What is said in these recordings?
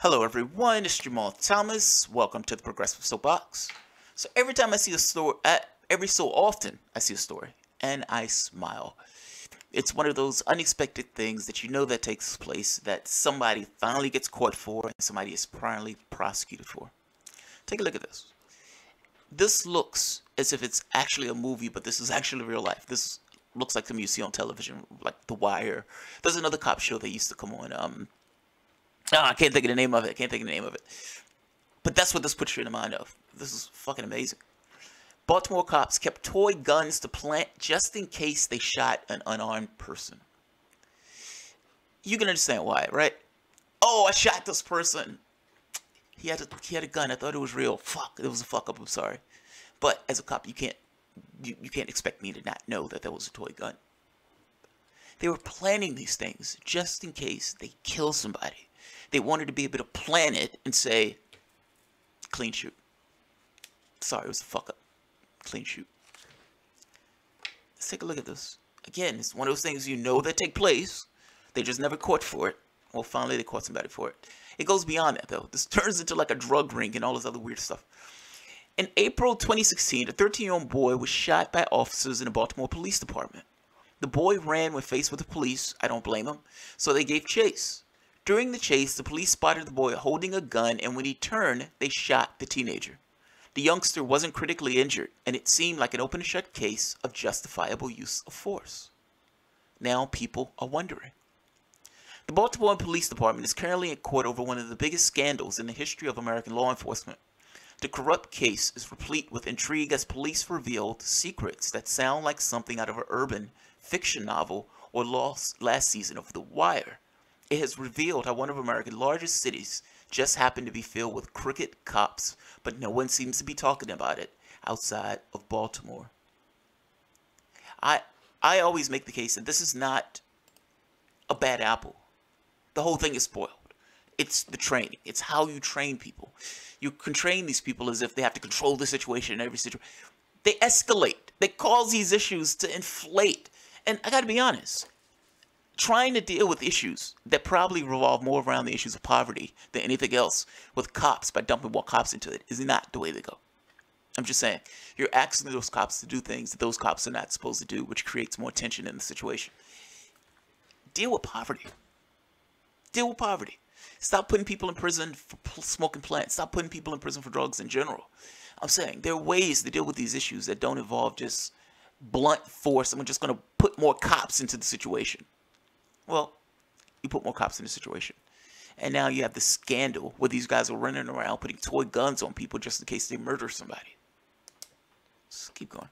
Hello everyone, it's Jamal Thomas. Welcome to the Progressive Soapbox. So every time I see a story, every so often I see a story, and I smile. It's one of those unexpected things that you know that takes place that somebody finally gets caught for and somebody is finally prosecuted for. Take a look at this. This looks as if it's actually a movie, but this is actually real life. This looks like something you see on television, like The Wire. There's another cop show that used to come on. I can't think of the name of it. But that's what this puts you in the mind of. This is fucking amazing. Baltimore cops kept toy guns to plant just in case they shot an unarmed person. You can understand why, right? Oh, I shot this person. He had a gun. I thought it was real. Fuck, it was a fuck up. I'm sorry. But as a cop, you can't expect me to not know that was a toy gun. They were planning these things just in case they kill somebody. They wanted to be able to plan it and say, clean shoot. Sorry, it was a fuck up. Clean shoot. Let's take a look at this. Again, it's one of those things you know that take place. They just never caught for it. Well, finally they caught somebody for it. It goes beyond that, though. This turns into like a drug ring and all this other weird stuff. In April 2016, a 13-year-old boy was shot by officers in the Baltimore Police Department. The boy ran when faced with the police. I don't blame him. So they gave chase. During the chase, the police spotted the boy holding a gun, and when he turned, they shot the teenager. The youngster wasn't critically injured, and it seemed like an open and shut case of justifiable use of force. Now people are wondering. The Baltimore Police Department is currently in court over one of the biggest scandals in the history of American law enforcement. The corrupt case is replete with intrigue as police revealed secrets that sound like something out of an urban fiction novel or last season of The Wire. It has revealed how one of America's largest cities just happened to be filled with crooked cops, but no one seems to be talking about it outside of Baltimore. I always make the case that this is not a bad apple. The whole thing is spoiled. It's the training. It's how you train people. You can train these people as if they have to control the situation in every situation. They escalate. They cause these issues to inflate. And I gotta be honest. Trying to deal with issues that probably revolve more around the issues of poverty than anything else with cops by dumping more cops into it is not the way to go. I'm just saying, you're asking those cops to do things that those cops are not supposed to do, which creates more tension in the situation. Deal with poverty. Deal with poverty. Stop putting people in prison for smoking plants. Stop putting people in prison for drugs in general. I'm saying there are ways to deal with these issues that don't involve just blunt force. I'm just going to put more cops into the situation. Well, you put more cops in the situation. And now you have the scandal where these guys are running around putting toy guns on people just in case they murder somebody. Let's keep going.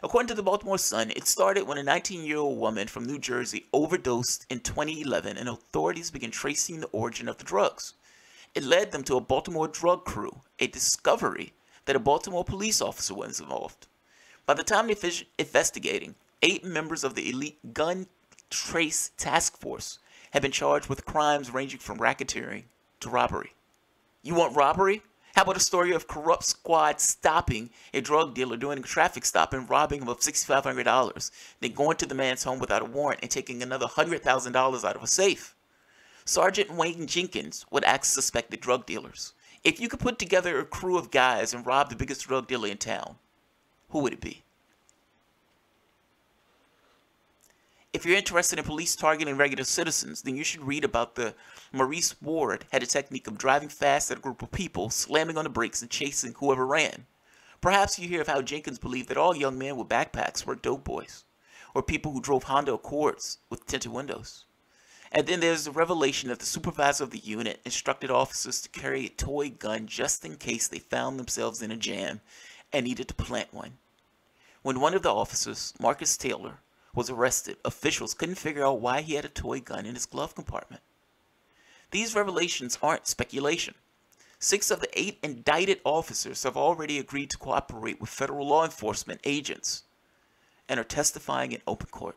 According to the Baltimore Sun, it started when a 19-year-old woman from New Jersey overdosed in 2011 and authorities began tracing the origin of the drugs. It led them to a Baltimore drug crew, a discovery that a Baltimore police officer was involved. By the time they finished investigating, 8 members of the elite gun trace task force have been charged with crimes ranging from racketeering to robbery. You want robbery? How about a story of corrupt squad stopping a drug dealer doing a traffic stop and robbing him of $6,500, then going to the man's home without a warrant and taking another $100,000 out of a safe? Sergeant Wayne Jenkins would ask suspected drug dealers, if you could put together a crew of guys and rob the biggest drug dealer in town, who would it be? If you're interested in police targeting regular citizens, then you should read about the Maurice Ward had a technique of driving fast at a group of people, slamming on the brakes and chasing whoever ran. Perhaps you hear of how Jenkins believed that all young men with backpacks were dope boys, or people who drove Honda Accords with tinted windows. And then there's the revelation that the supervisor of the unit instructed officers to carry a toy gun just in case they found themselves in a jam and needed to plant one. When one of the officers, Marcus Taylor, was arrested, officials couldn't figure out why he had a toy gun in his glove compartment. These revelations aren't speculation. 6 of the 8 indicted officers have already agreed to cooperate with federal law enforcement agents and are testifying in open court.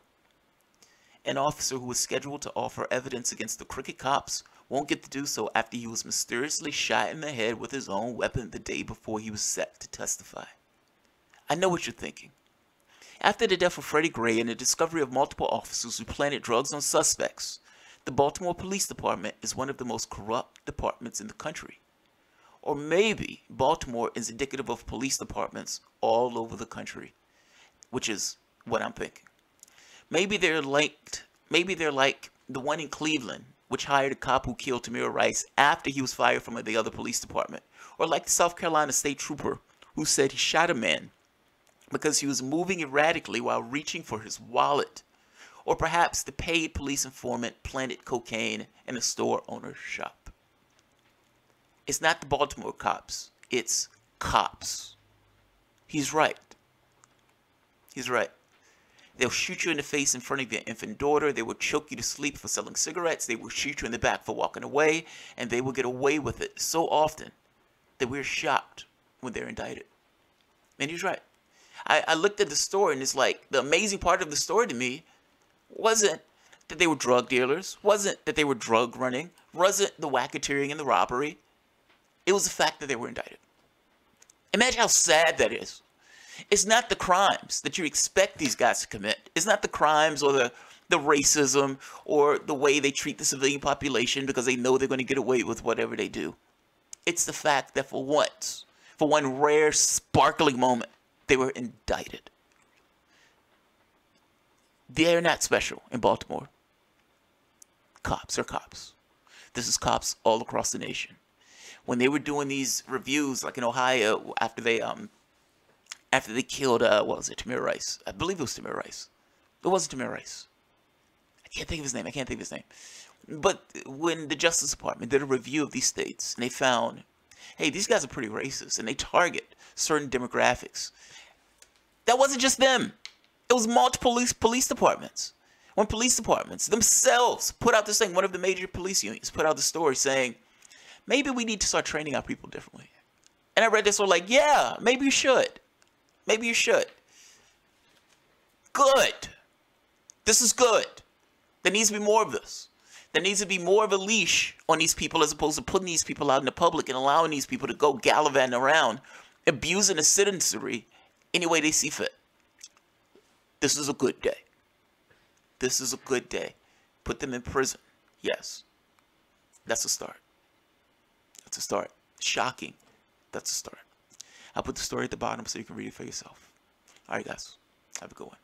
An officer who was scheduled to offer evidence against the crooked cops won't get to do so after he was mysteriously shot in the head with his own weapon the day before he was set to testify. I know what you're thinking. After the death of Freddie Gray and the discovery of multiple officers who planted drugs on suspects, the Baltimore Police Department is one of the most corrupt departments in the country. Or maybe Baltimore is indicative of police departments all over the country, which is what I'm thinking. Maybe they're like the one in Cleveland, which hired a cop who killed Tamir Rice after he was fired from the other police department. Or like the South Carolina state trooper who said he shot a man because he was moving erratically while reaching for his wallet. Or perhaps the paid police informant planted cocaine in a store owner's shop. It's not the Baltimore cops. It's cops. He's right. He's right. They'll shoot you in the face in front of your infant daughter. They will choke you to sleep for selling cigarettes. They will shoot you in the back for walking away. And they will get away with it so often that we're shocked when they're indicted. And he's right. I looked at the story, and it's like the amazing part of the story to me wasn't that they were drug dealers, wasn't that they were drug running, wasn't the racketeering and the robbery. It was the fact that they were indicted. Imagine how sad that is. It's not the crimes that you expect these guys to commit. It's not the crimes or the racism or the way they treat the civilian population because they know they're going to get away with whatever they do. It's the fact that for once, for one rare sparkling moment, they were indicted. They're not special in Baltimore. Cops are cops. This is cops all across the nation. When they were doing these reviews, like in Ohio, after they killed, what was it, Tamir Rice? I believe it was Tamir Rice. It wasn't Tamir Rice. I can't think of his name. But when the Justice Department did a review of these states, and they found, hey, these guys are pretty racist, and they target certain demographics. That wasn't just them. It was multiple police departments. When police departments themselves put out this thing, one of the major police unions put out the story saying, maybe we need to start training our people differently. And I read this, one like, yeah, maybe you should. Maybe you should. Good. This is good. There needs to be more of this. There needs to be more of a leash on these people as opposed to putting these people out in the public and allowing these people to go gallivanting around, abusing the citizenry any way they see fit. This is a good day. This is a good day. Put them in prison. Yes. That's a start. That's a start. Shocking. That's a start. I'll put the story at the bottom so you can read it for yourself. All right, guys. Have a good one.